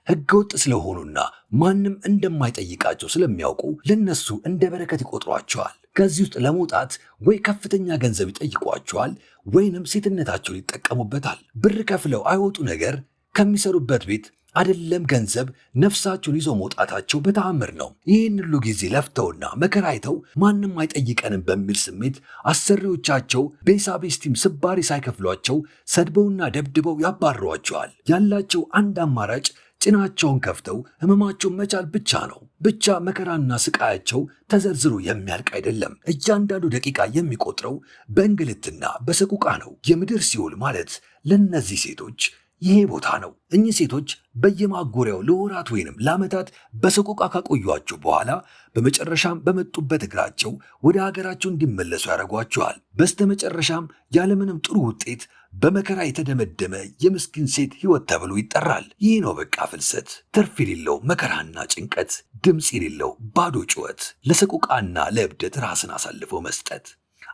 ህገወጥ ስለሆኑና ማንም እንደማይጠይቃቸው ስለሚያውቁ ለነሱ እንደ በረከት ይቆጥሯቸዋል። ከዚህ ውስጥ ለመውጣት ወይ ከፍተኛ ገንዘብ ይጠይቋቸዋል ወይንም ሴትነታቸውን ይጠቀሙበታል። ብር ከፍለው አይወጡ ነገር ከሚሰሩበት ቤት አይደለም ገንዘብ ነፍሳቸውን ይዘው መውጣታቸው በተአምር ነው። ይህን ሁሉ ጊዜ ለፍተውና መከራይተው ማንም አይጠይቀንም በሚል ስሜት አሰሪዎቻቸው ቤሳቤስቲም ስባሪ ሳይከፍሏቸው ሰድበውና ደብድበው ያባረሯቸዋል። ያላቸው አንድ አማራጭ ጭናቸውን ከፍተው ህመማቸውን መቻል ብቻ ነው። ብቻ መከራና ስቃያቸው ተዘርዝሮ የሚያልቅ አይደለም። እያንዳንዱ ደቂቃ የሚቆጥረው በእንግልትና በሰቁቃ ነው። የምድር ሲኦል ማለት ለእነዚህ ሴቶች ይሄ ቦታ ነው። እኚህ ሴቶች በየማጎሪያው ለወራት ወይንም ለዓመታት በሰቆቃ ካቆዩአቸው በኋላ በመጨረሻም በመጡበት እግራቸው ወደ ሀገራቸው እንዲመለሱ ያደርጓቸዋል። በስተመጨረሻም ያለምንም ጥሩ ውጤት በመከራ የተደመደመ የምስኪን ሴት ህይወት ተብሎ ይጠራል። ይህ ነው በቃ ፍልሰት። ትርፍ የሌለው መከራና ጭንቀት፣ ድምፅ የሌለው ባዶ ጩኸት፣ ለሰቆቃና ለእብደት ራስን አሳልፎ መስጠት፣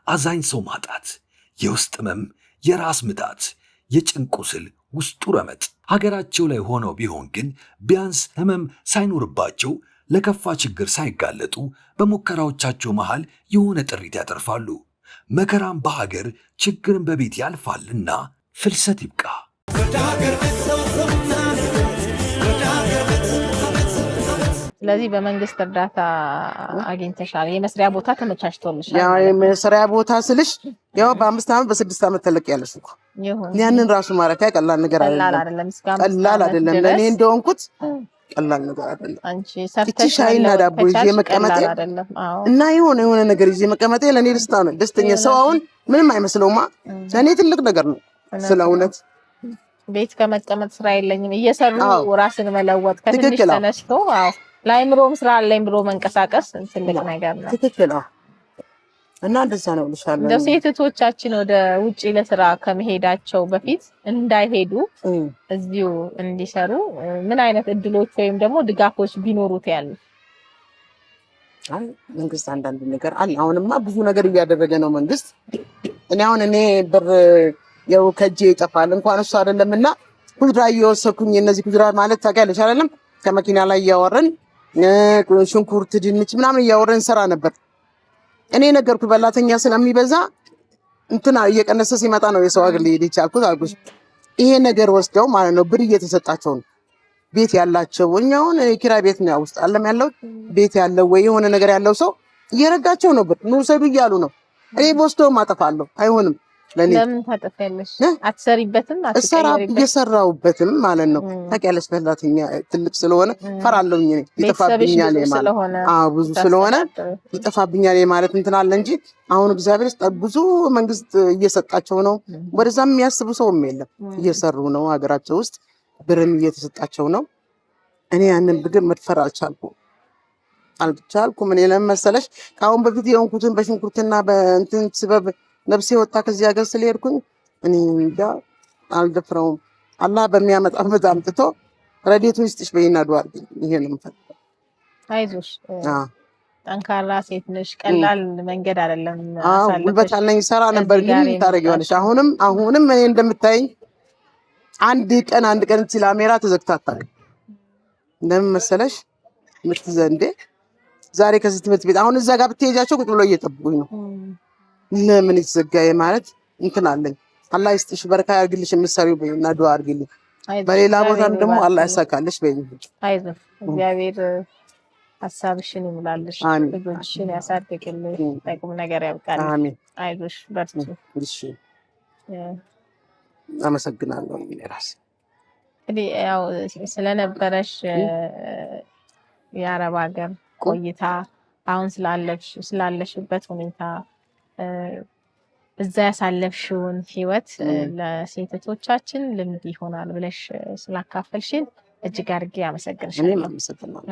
አዛኝ ሰው ማጣት፣ የውስጥ ህመም፣ የራስ ምታት፣ የጭንቅ ቁስል ውስጡ ረመጥ። ሀገራቸው ላይ ሆነው ቢሆን ግን ቢያንስ ህመም ሳይኖርባቸው ለከፋ ችግር ሳይጋለጡ በሙከራዎቻቸው መሃል የሆነ ጥሪት ያተርፋሉ። መከራም በሀገር ችግርን በቤት ያልፋልና ፍልሰት ይብቃ። ስለዚህ በመንግስት እርዳታ አግኝተሻል። የመስሪያ ቦታ ተመቻችቶልሻል? ያው የመስሪያ ቦታ ስልሽ ያው በ5 ዓመት በ6 ዓመት ተለቅ ያለሽ እኮ ያንን ራሱ ማረፊያ ቀላል ነገር አይደለም። ቀላል አይደለም። ለኔ እንደሆንኩት ቀላል ነገር አይደለም። አንቺ ሰርተሽ ሻይና ዳቦ ይዤ መቀመጤ እና የሆነ ነገር ይዤ መቀመጤ ለኔ ደስታ ነው። ደስተኛ ሰው አሁን ምንም አይመስለውማ። ለኔ ትልቅ ነገር ነው። ስለ እውነት ቤት ከመቀመጥ ስራ የለኝም እየሰሩ ራስን መለወጥ ከትንሽ ተነስቶ ላይምሮም ስራ አለኝ ብሎ መንቀሳቀስ ትልቅ ነገር ነው። ትክክል። እና እንደዛ ነው ልሻለሁ። እንደ ሴቶቻችን ወደ ውጪ ለስራ ከመሄዳቸው በፊት እንዳይሄዱ እዚሁ እንዲሰሩ ምን አይነት እድሎች ወይም ደግሞ ድጋፎች ቢኖሩት ያሉ? መንግስት አንዳንድ ነገር አለ። አሁንማ ብዙ ነገር እያደረገ ነው መንግስት። እኔ ብር ያው ከጄ ይጠፋል እንኳን እሱ አይደለምና ኩድራ እየወሰድኩኝ እነዚህ ኩድራ ማለት ታውቂያለሽ አይደለም? ከመኪና ላይ እያወረን ሽንኩርት፣ ድንች ምናምን እያወረን ሰራ ነበር። እኔ ነገርኩ በላተኛ ስለሚበዛ እንትና እየቀነሰ ሲመጣ ነው የሰው አገር ሊሄድ ይቻልኩት አልኩሽ። ይሄ ነገር ወስደው ማለት ነው ብር እየተሰጣቸው ነው። ቤት ያላቸው ወኛውን ኪራይ ቤት ነው ውስጥ አለም ያለው ቤት ያለው ወይ የሆነ ነገር ያለው ሰው እየረዳቸው ነው። ብር ንውሰዱ እያሉ ነው። እኔ ቦስቶም አጠፋለሁ። አይሆንም። ለምን ታጠፋለሽ? አትሰሪበትም? እየሰራሁበትም ማለት ነው። ታውቂያለሽ በላተኛ ትልቅ ስለሆነ ፈራለሁኝ እኔ ይጠፋብኛል ማለት ብዙ ስለሆነ ይጠፋብኛል ማለት እንትን አለ እንጂ አሁን እግዚአብሔር ብዙ መንግስት እየሰጣቸው ነው። ወደዛም የሚያስቡ ሰውም የለም። እየሰሩ ነው። ሀገራቸው ውስጥ ብርም እየተሰጣቸው ነው። እኔ ያንን ብግር መድፈር አልቻልኩም። አልቻልኩም። እኔ ለመሰለሽ ካሁን በፊት የሆንኩትን በሽንኩርትና በእንትን ስበብ ነፍሴ ወጣ ከዚህ ሀገር ስለሄድኩኝ እኔ እንጃ አልደፍረውም። አላህ በሚያመጣበት አምጥቶ ረድኤቱን ይስጥሽ በይና ዱአ አድርጊ። ይሄ ነው የምፈልገው። አይዞሽ ጠንካራ ሴት ነሽ። ቀላል መንገድ አይደለም። ጉልበት አለኝ ሰራ ነበር ግን ታረጊዋለሽ። አሁንም እኔ እንደምታይኝ አንድ ቀን ካሜራ ተዘግታታል። ለምን መሰለሽ ምትዘንዴ ዛሬ ከዚህ ትምህርት ቤት አሁን እዛ ጋር ብትሄጃቸው ቁጭ ብሎ እየጠብቁኝ ነው። ለምን ይዘጋዬ ማለት እንትን አለኝ። አላህ ይስጥሽ በረካ ያርግልሽ የምትሰሪው በይና ዱአ አድርጊልኝ። በሌላ ቦታም ደግሞ አላህ ያሳካልሽ በይኝ። አይዞሽ እግዚአብሔር ሐሳብሽን ይሙላልሽ፣ ልጆችሽን ያሳድግልሽ፣ ለቁም ነገር ያብቃልሽ። አሜን። አይዞሽ በርቺ። እሺ አመሰግናለሁ። ራስ እንግዲህ ያው ስለነበረሽ የአረብ ሀገር ቆይታ አሁን ስላለሽበት ሁኔታ እዛ ያሳለፍሽውን ህይወት ለሴቶቻችን ልምድ ይሆናል ብለሽ ስላካፈልሽን እጅግ አድርጌ አመሰግንሻለሁ።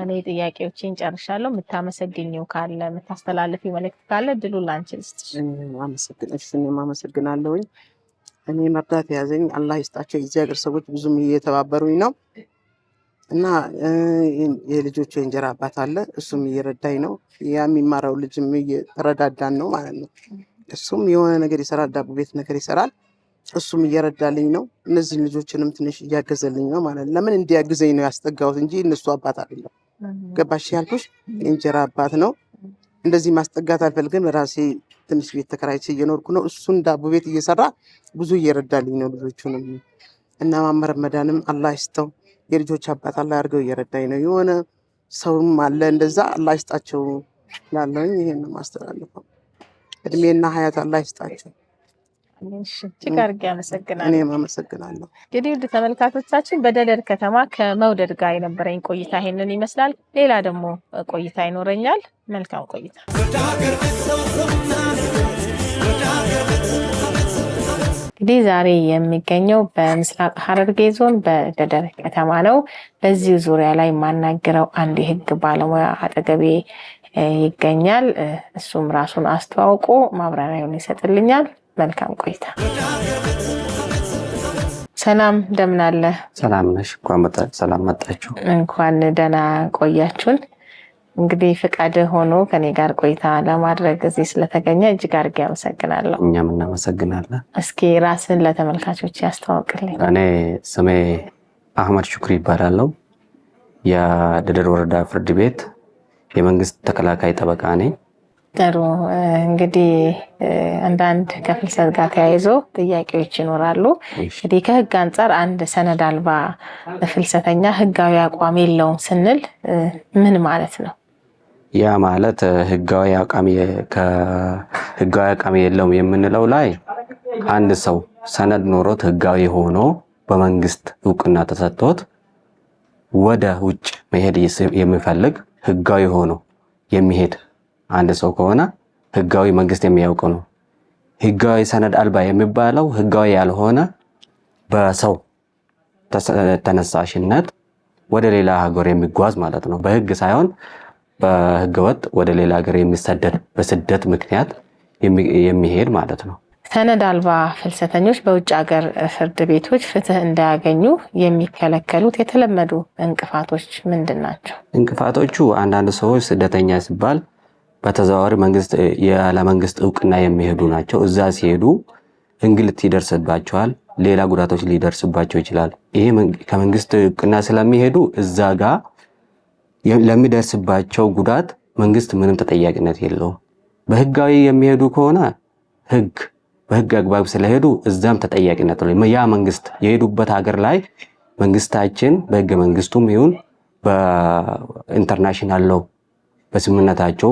እኔ ጥያቄዎችን ጨርሻለሁ። የምታመሰግኘው ካለ የምታስተላልፊው መልእክት ካለ ድሉን ላንቺ ልስጥሽ። አመሰግናለሁኝ። እኔ መርዳት የያዘኝ አላህ ይስጣቸው የዚህ ሀገር ሰዎች ብዙም እየተባበሩኝ ነው እና የልጆቹ የእንጀራ አባት አለ እሱም እየረዳኝ ነው። ያ የሚማረው ልጅም እየተረዳዳን ነው ማለት ነው። እሱም የሆነ ነገር ይሰራል፣ ዳቦ ቤት ነገር ይሰራል። እሱም እየረዳልኝ ነው። እነዚህ ልጆችንም ትንሽ እያገዘልኝ ነው ማለት ነው። ለምን እንዲያግዘኝ ነው ያስጠጋሁት እንጂ እነሱ አባት አይደለም። ገባሽ ያልኩሽ የእንጀራ አባት ነው። እንደዚህ ማስጠጋት አልፈልግም። ራሴ ትንሽ ቤት ተከራይቼ እየኖርኩ ነው። እሱን ዳቦ ቤት እየሰራ ብዙ እየረዳልኝ ነው ልጆቹንም እና ማመር መዳንም አላህ ይስጠው የልጆች አባት አላህ ያድርገው እየረዳኝ ነው። የሆነ ሰውም አለ እንደዛ አላህ ይስጣቸው ላለኝ ይሄን ነው ማስተላለፈው። እድሜና ሀያት አላህ ይስጣቸው። እጅግ አድርጌ አመሰግናለሁ። እኔም አመሰግናለሁ። እንግዲህ ውድ ተመልካቾቻችን በደለር ከተማ ከመውደድ ጋር የነበረኝ ቆይታ ይሄንን ይመስላል። ሌላ ደግሞ ቆይታ ይኖረኛል። መልካም ቆይታ። እንግዲህ ዛሬ የሚገኘው በምስራቅ ሐረርጌ ዞን በደደር ከተማ ነው። በዚህ ዙሪያ ላይ የማናገረው አንድ የህግ ባለሙያ አጠገቤ ይገኛል። እሱም ራሱን አስተዋውቆ ማብራሪያውን ይሰጥልኛል። መልካም ቆይታ። ሰላም እንደምን አለ? ሰላም ነሽ? ሰላም መጣችሁ። እንኳን ደህና ቆያችሁን። እንግዲህ ፍቃድ ሆኖ ከኔ ጋር ቆይታ ለማድረግ እዚህ ስለተገኘ እጅግ አድርጌ አመሰግናለሁ። እኛም እናመሰግናለን። እስኪ ራስን ለተመልካቾች ያስተዋውቅልኝ። እኔ ስሜ አህመድ ሹክሪ ይባላለሁ። የደደር ወረዳ ፍርድ ቤት የመንግስት ተከላካይ ጠበቃ ነኝ። ጥሩ። እንግዲህ አንዳንድ ከፍልሰት ጋር ተያይዞ ጥያቄዎች ይኖራሉ። እንግዲህ ከህግ አንጻር አንድ ሰነድ አልባ ፍልሰተኛ ህጋዊ አቋም የለውም ስንል ምን ማለት ነው? ያ ማለት ህጋዊ አቋም የለውም የምንለው ላይ አንድ ሰው ሰነድ ኖሮት ህጋዊ ሆኖ በመንግስት እውቅና ተሰጥቶት ወደ ውጭ መሄድ የሚፈልግ ህጋዊ ሆኖ የሚሄድ አንድ ሰው ከሆነ ህጋዊ መንግስት የሚያውቀው ነው። ህጋዊ ሰነድ አልባ የሚባለው ህጋዊ ያልሆነ በሰው ተነሳሽነት ወደ ሌላ ሀገር የሚጓዝ ማለት ነው። በህግ ሳይሆን በህገወጥ ወደ ሌላ ሀገር የሚሰደድ በስደት ምክንያት የሚሄድ ማለት ነው። ሰነድ አልባ ፍልሰተኞች በውጭ ሀገር ፍርድ ቤቶች ፍትህ እንዳያገኙ የሚከለከሉት የተለመዱ እንቅፋቶች ምንድን ናቸው? እንቅፋቶቹ አንዳንድ ሰዎች ስደተኛ ሲባል በተዘዋዋሪ ያለመንግስት እውቅና የሚሄዱ ናቸው። እዛ ሲሄዱ እንግልት ይደርስባቸዋል፣ ሌላ ጉዳቶች ሊደርስባቸው ይችላል። ይሄ ከመንግስት እውቅና ስለሚሄዱ እዛ ጋር ለሚደርስባቸው ጉዳት መንግስት ምንም ተጠያቂነት የለውም። በህጋዊ የሚሄዱ ከሆነ በህግ አግባብ ስለሄዱ እዛም ተጠያቂነት ነው። ያ መንግስት የሄዱበት ሀገር ላይ መንግስታችን በህገ መንግስቱም ይሁን በኢንተርናሽናል ሎው በስምምነታቸው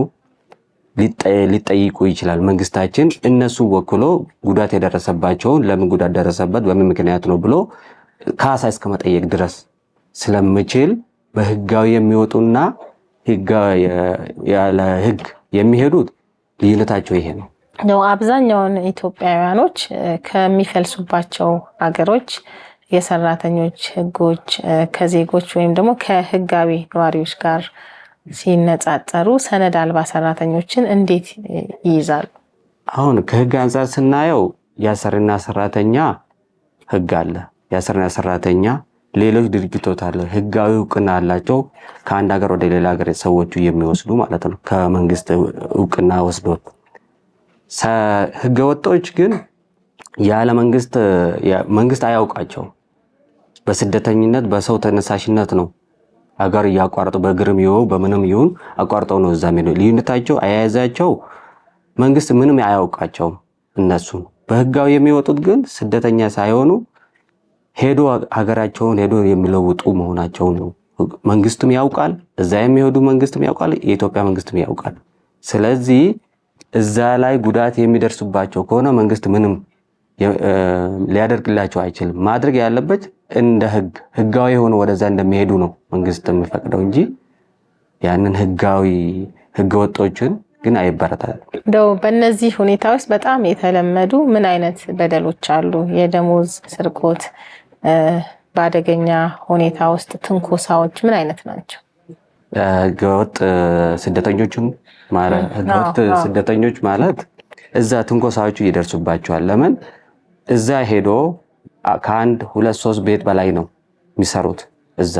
ሊጠይቁ ይችላል። መንግስታችን እነሱ ወክሎ ጉዳት የደረሰባቸውን ለምን ጉዳት ደረሰበት በምን ምክንያት ነው ብሎ ካሳ እስከመጠየቅ ድረስ ስለምችል በህጋዊ የሚወጡና ያለ ህግ የሚሄዱት ልዩነታቸው ይሄ ነው። አብዛኛውን ኢትዮጵያውያኖች ከሚፈልሱባቸው ሀገሮች የሰራተኞች ህጎች ከዜጎች ወይም ደግሞ ከህጋዊ ነዋሪዎች ጋር ሲነጻጸሩ ሰነድ አልባ ሰራተኞችን እንዴት ይይዛሉ? አሁን ከህግ አንፃር ስናየው የአሰሪና ሰራተኛ ህግ አለ። የአሰሪና ሰራተኛ ሌሎች ድርጅቶች አለ ህጋዊ እውቅና አላቸው። ከአንድ ሀገር ወደ ሌላ ሀገር ሰዎቹ የሚወስዱ ማለት ነው። ከመንግስት እውቅና ወስዶ ህገወጦች ግን ያለ መንግስት አያውቃቸው። በስደተኝነት በሰው ተነሳሽነት ነው ሀገር ያቋርጡ በግርም ይው በምንም ይሁን አቋርጠው ነው እዛም ነው ልዩነታቸው። አያያዛቸው መንግስት ምንም አያውቃቸው። እነሱ በህጋዊ የሚወጡት ግን ስደተኛ ሳይሆኑ ሄዶ ሀገራቸውን ሄዶ የሚለውጡ መሆናቸው ነው። መንግስትም ያውቃል፣ እዛ የሚሄዱ መንግስትም ያውቃል፣ የኢትዮጵያ መንግስትም ያውቃል። ስለዚህ እዛ ላይ ጉዳት የሚደርስባቸው ከሆነ መንግስት ምንም ሊያደርግላቸው አይችልም። ማድረግ ያለበት እንደ ህጋዊ ሆኖ ወደዛ እንደሚሄዱ ነው መንግስት የሚፈቅደው እንጂ ያንን ህገወጦችን ግን አይበረታታም። እንደው በእነዚህ ሁኔታዎች በጣም የተለመዱ ምን አይነት በደሎች አሉ? የደሞዝ ስርቆት፣ በአደገኛ ሁኔታ ውስጥ ትንኮሳዎች ምን አይነት ናቸው? ህገወጥ ስደተኞች ማለት እዛ ትንኮሳዎቹ ይደርሱባቸዋል። ለምን እዛ ሄዶ ከአንድ 2-3 ቤት በላይ ነው የሚሰሩት እዛ።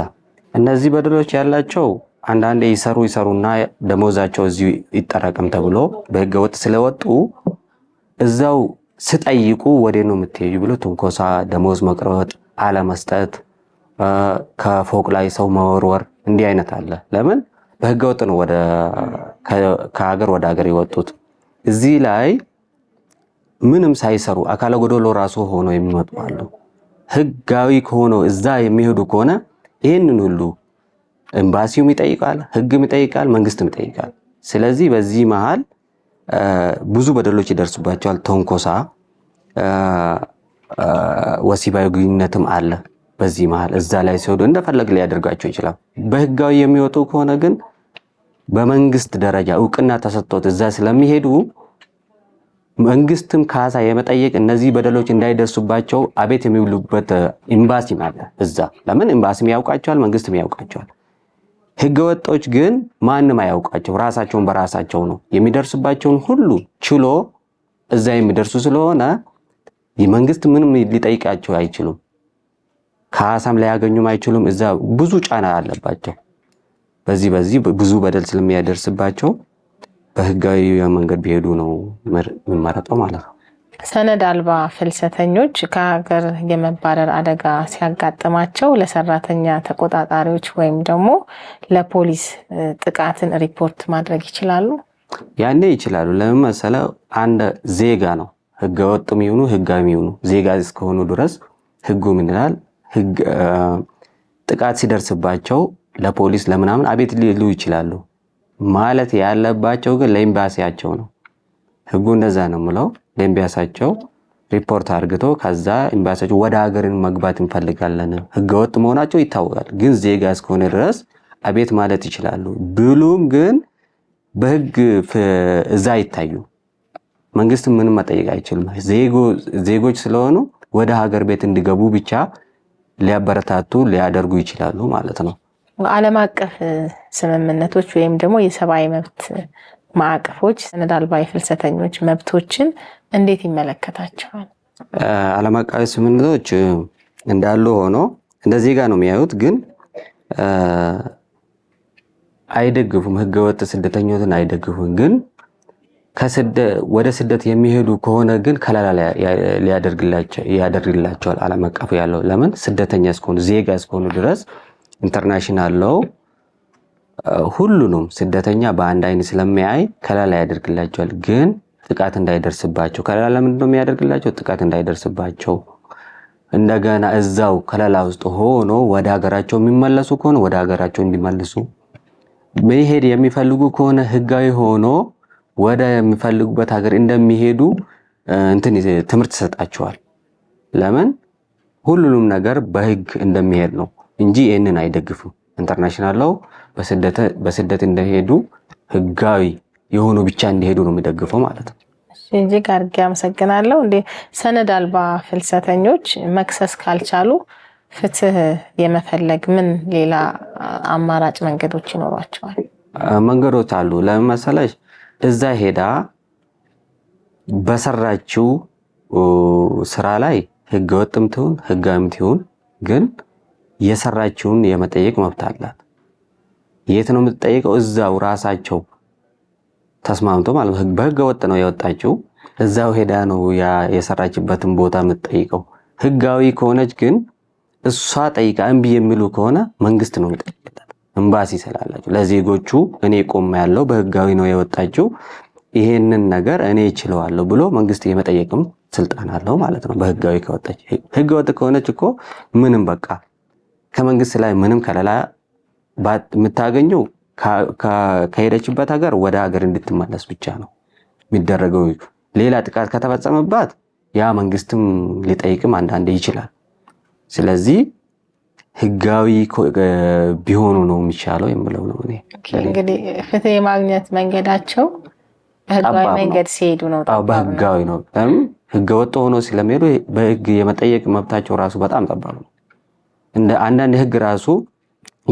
እነዚህ በደሎች ያላቸው አንዳንዴ ይሰሩና ደሞዛቸው እዚሁ ይጠራቀም ተብሎ በህገወጥ ስለወጡ እዛው ስጠይቁ ወዴ ነው የምትሄዱ ብሎ ትንኮሳ፣ ደሞዝ መቅረጥ፣ አለመስጠት፣ ከፎቅ ላይ ሰው መወርወር እንዲህ አይነት አለ። ለምን በህገወጥ ነው ከሀገር ወደ ሀገር የወጡት። እዚህ ላይ ምንም ሳይሰሩ አካለ ጎዶሎ ራሱ ሆኖ የሚመጡ አሉ። ህጋዊ ከሆነ እዛ የሚሄዱ ከሆነ ይሄንን ሁሉ ኤምባሲውም ይጠይቃል፣ ህግም ይጠይቃል፣ መንግስትም ይጠይቃል። ስለዚህ በዚህ መሃል ብዙ በደሎች ይደርሱባቸዋል። ተንኮሳ፣ ወሲባዊ ግንኙነትም አለ። በዚህ መሃል እዛ ላይ ሲወዱ እንደፈለግ ሊያደርጋቸው ይችላል። በህጋዊ የሚወጡ ከሆነ ግን በመንግስት ደረጃ እውቅና ተሰጥቶት እዛ ስለሚሄዱ መንግስትም ካሳ የመጠየቅ እነዚህ በደሎች እንዳይደርሱባቸው አቤት የሚውሉበት ኤምባሲ አለ እዛ። ለምን ኤምባሲም ያውቃቸዋል፣ መንግስትም ያውቃቸዋል። ህገወጦች ግን ማንም አያውቃቸው። ራሳቸውን በራሳቸው ነው የሚደርስባቸውን ሁሉ ችሎ እዛ የሚደርሱ ስለሆነ የመንግስት ምንም ሊጠይቃቸው አይችሉም። ካሳም ሊያገኙም አይችሉም። እዛ ብዙ ጫና አለባቸው። በዚህ ብዙ በደል ስለሚያደርስባቸው በህጋዊ መንገድ ቢሄዱ ነው የሚመረጠው ማለት ነው። ሰነድ አልባ ፍልሰተኞች ከሀገር የመባረር አደጋ ሲያጋጥማቸው ለሰራተኛ ተቆጣጣሪዎች ወይም ደግሞ ለፖሊስ ጥቃትን ሪፖርት ማድረግ ይችላሉ? ያኔ ይችላሉ። ለምን መሰለህ? አንድ ዜጋ ነው ህገወጥም ይሁኑ ህጋዊም ይሁኑ ዜጋ እስከሆኑ ድረስ ህጉ ምን ይላል? ጥቃት ሲደርስባቸው ለፖሊስ ለምናምን አቤት ሊሉ ይችላሉ። ማለት ያለባቸው ግን ለኤምባሲያቸው ነው። ህጉ እንደዛ ነው የምለው። ለኤምባሲያቸው ሪፖርት አድርግቶ ከዛ ኤምባሲያቸው ወደ ሀገርን መግባት እንፈልጋለን፣ ህገወጥ መሆናቸው ይታወቃል፣ ግን ዜጋ እስከሆነ ድረስ አቤት ማለት ይችላሉ። ብሉም ግን በህግ እዛ ይታዩ። መንግስት ምንም መጠየቅ አይችልም። ዜጎች ስለሆኑ ወደ ሀገር ቤት እንዲገቡ ብቻ ሊያበረታቱ ሊያደርጉ ይችላሉ ማለት ነው። ዓለም አቀፍ ስምምነቶች ወይም ደግሞ የሰብአዊ መብት ማዕቀፎች ሰነድ አልባ የፍልሰተኞች መብቶችን እንዴት ይመለከታቸዋል? ዓለም አቀፍ ስምምነቶች እንዳሉ ሆኖ እንደ ዜጋ ነው የሚያዩት፣ ግን አይደግፉም። ህገወጥ ስደተኞችን አይደግፉም። ግን ወደ ስደት የሚሄዱ ከሆነ ግን ከለላ ያደርግላቸዋል ዓለም አቀፍ ያለው። ለምን ስደተኛ እስከሆኑ ዜጋ እስከሆኑ ድረስ ኢንተርናሽናል ለው ሁሉንም ስደተኛ በአንድ አይን ስለሚያይ ከለላ ያደርግላቸዋል። ግን ጥቃት እንዳይደርስባቸው ከለላ ለምንድን ነው የሚያደርግላቸው? ጥቃት እንዳይደርስባቸው እንደገና እዛው ከለላ ውስጥ ሆኖ ወደ ሀገራቸው የሚመለሱ ከሆነ ወደ ሀገራቸው እንዲመልሱ፣ መሄድ የሚፈልጉ ከሆነ ህጋዊ ሆኖ ወደ የሚፈልጉበት ሀገር እንደሚሄዱ ትምህርት ይሰጣቸዋል። ለምን ሁሉንም ነገር በህግ እንደሚሄድ ነው እንጂ ይሄንን አይደግፉም። ኢንተርናሽናል ለው በስደት እንደሄዱ ህጋዊ የሆኑ ብቻ እንዲሄዱ ነው የሚደግፈው ማለት ነው። እዚህ ጋር አመሰግናለሁ። ሰነድ አልባ ፍልሰተኞች መክሰስ ካልቻሉ ፍትህ የመፈለግ ምን ሌላ አማራጭ መንገዶች ይኖሯቸዋል? መንገዶች አሉ። ለምን መሰለሽ እዛ ሄዳ በሰራችው ስራ ላይ ህገወጥም ትሁን ህጋዊም ትሁን ግን የሰራችውን የመጠየቅ መብት አላት። የት ነው የምትጠይቀው? እዛው ራሳቸው ተስማምቶ ማለት ነው። በህገ ወጥ ነው የወጣችው እዛው ሄዳ ነው የሰራችበትን ቦታ የምትጠይቀው። ህጋዊ ከሆነች ግን እሷ ጠይቃ እምቢ የሚሉ ከሆነ መንግስት ነው የሚጠይቀው። ኤምባሲ ስላላችሁ ለዜጎቹ እኔ ቆም ያለው በህጋዊ ነው የወጣችው ይሄንን ነገር እኔ እችለዋለሁ ብሎ መንግስት የመጠየቅም ስልጣን አለው ማለት ነው። በህጋዊ ከወጣች ህገወጥ ከሆነች እኮ ምንም በቃ ከመንግስት ላይ ምንም ከለላ የምታገኘው ከሄደችበት ሀገር ወደ ሀገር እንድትመለስ ብቻ ነው የሚደረገው። ሌላ ጥቃት ከተፈጸመባት ያ መንግስትም ሊጠይቅም አንዳንዴ ይችላል። ስለዚህ ህጋዊ ቢሆኑ ነው የሚሻለው የምለው ነው እኔ። እንግዲህ ፍትህ የማግኘት መንገዳቸው በህጋዊ መንገድ ሲሄዱ ነው። በህጋዊ ነው። ህገወጥ ሆኖ ስለሚሄዱ በህግ የመጠየቅ መብታቸው ራሱ በጣም ጠባብ ነው። እንደ አንዳንድ ህግ ራሱ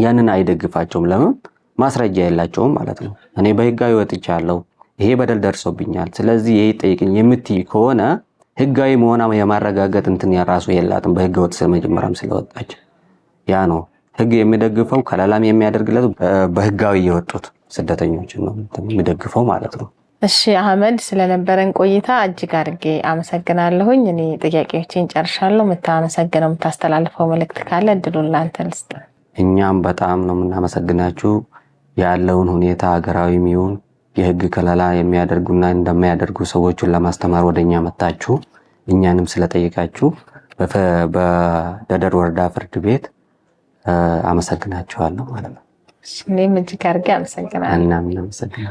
ያንን አይደግፋቸውም። ለምን? ማስረጃ የላቸውም ማለት ነው። እኔ በህጋዊ ወጥቻለሁ፣ ይሄ በደል ደርሶብኛል፣ ስለዚህ ይሄ ጠይቅኝ የምትይ ከሆነ ህጋዊ መሆኗ የማረጋገጥ እንትን ያራሱ የላትም። በህገ ወጥ ስለመጀመሪያም ስለወጣች ያ ነው ህግ የሚደግፈው ከለላም የሚያደርግለት በህጋዊ የወጡት ስደተኞችን ነው የሚደግፈው ማለት ነው። እሺ አህመድ ስለነበረን ቆይታ እጅግ አድርጌ አመሰግናለሁኝ። እኔ ጥያቄዎችን ጨርሻለሁ። የምታመሰግነው የምታስተላልፈው መልእክት ካለ እድሉን ላንተ ልስጥ። እኛም በጣም ነው የምናመሰግናችሁ። ያለውን ሁኔታ ሀገራዊም ይሁን የህግ ከለላ የሚያደርጉና እንደማያደርጉ ሰዎችን ለማስተማር ወደኛ መጣችሁ እኛንም ስለጠየቃችሁ በደደር ወረዳ ፍርድ ቤት አመሰግናችኋለሁ ማለት ነው። እኔም እጅግ አድርጌ አመሰግናለሁ።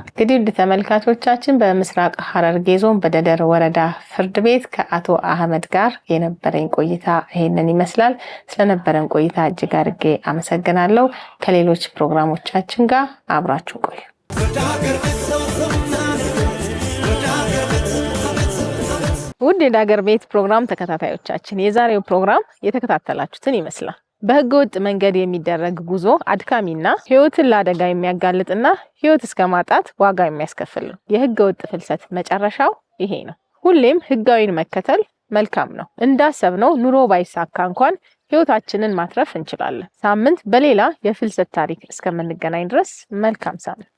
እንግዲህ ውድ ተመልካቾቻችን በምስራቅ ሐረርጌ ዞን በደደር ወረዳ ፍርድ ቤት ከአቶ አህመድ ጋር የነበረኝ ቆይታ ይሄንን ይመስላል። ስለነበረን ቆይታ እጅግ አድርጌ አመሰግናለሁ። ከሌሎች ፕሮግራሞቻችን ጋር አብራችሁ ቆዩ። ውድ የዳገር ቤት ፕሮግራም ተከታታዮቻችን የዛሬው ፕሮግራም የተከታተላችሁትን ይመስላል። በህገ ወጥ መንገድ የሚደረግ ጉዞ አድካሚና ህይወትን ለአደጋ የሚያጋልጥና ህይወት እስከ ማጣት ዋጋ የሚያስከፍል ነው። የህገ ወጥ ፍልሰት መጨረሻው ይሄ ነው። ሁሌም ህጋዊን መከተል መልካም ነው። እንዳሰብነው ኑሮ ባይሳካ እንኳን ህይወታችንን ማትረፍ እንችላለን። ሳምንት በሌላ የፍልሰት ታሪክ እስከምንገናኝ ድረስ መልካም ሳምንት።